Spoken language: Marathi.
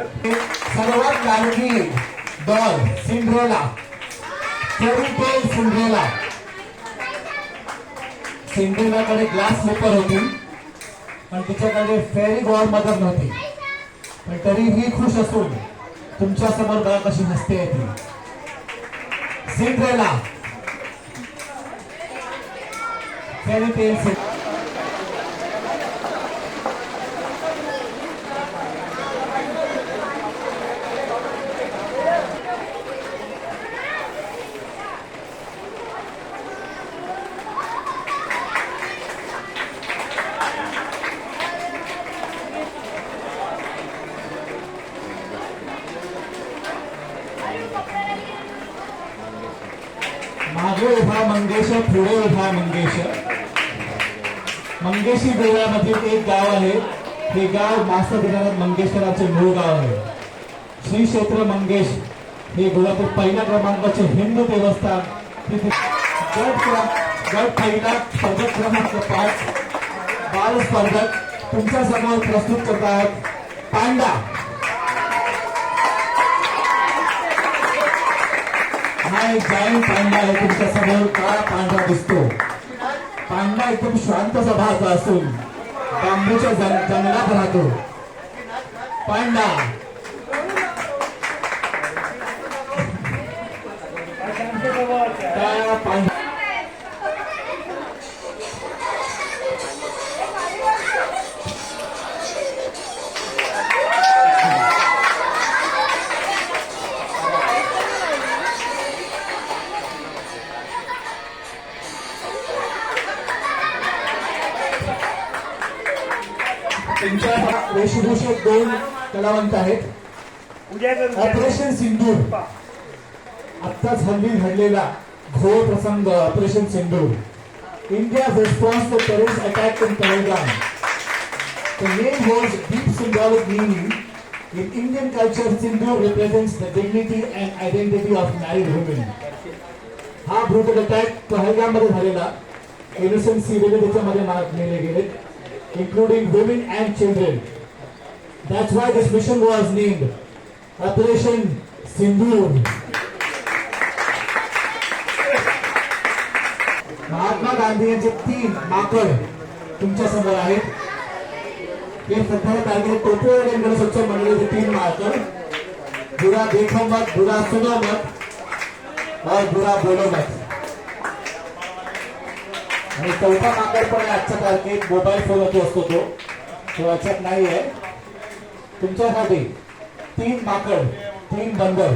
सर्वात लाडकी doll Cinderella, fairy tale Cinderella. सिंड्रेलाकडे ग्लास स्लीपर होती पण तिच्याकडे फेरी गॉड मदर नव्हती. पण तरी ही खुश असून तुमच्या समोर बघा कशी हसते ती सिंड्रेला फेरी टेल. मागे उभा मंगेश, पुढे उभा मंगेश. मंगेशी देवळामधील एक गाव आहे. हे गाव मास्तर दिनानाथ मंगेशकरांचे मूळ गाव आहे. श्री क्षेत्र मंगेश हे गोव्यातील पहिल्या क्रमांकाचे हिंदू देवस्थान. गट पहिला स्पर्धक क्रमांक 5 बाल स्पर्धक तुमच्या समोर प्रस्तुत करत आहेत पांडा. हा एक जायंट पांडा आहे तुमच्या समोर. काळा पांढरा दिसतो. पांडा एकदम शांत स्वभावाचा असून बांबूच्या जंगलात राहतो. पांडा काळा पांढरा. त्यांच्या वेशभूषेत 2 कलावंत आहेत. ऑपरेशन सिंदूर आत्ताच हल्ली घडलेला घोर प्रसंग. Operation Sindur, India's response to terrorist attack in Pahalgam. The name holds deep symbolic meaning. In Indian culture, Sindoor represents the dignity and identity of married women. हा ब्रुटल अटॅक पहलगाम मध्ये झालेला. इनोसेंट सिव्हिल त्याच्यामध्ये मारले गेले, including women and children. That's why this mission was named Operation Sindoor. Mahatma Gandhi यांचे 3 माकड तुमच्या समोर आहेत. हे सध्या टार्गेट टोपीवाले स्वच्छ मंडळीचे 3 माकड. बुरा देखो मत, बुरा सुनो मत और बुरा बोलो मत. आणि 4था माकड पण आजचा टार्गेट मोबाईल फोनवरती असतो तो वाचत नाही आहे. तुमच्यासाठी 3 माकड, 3 बंदर.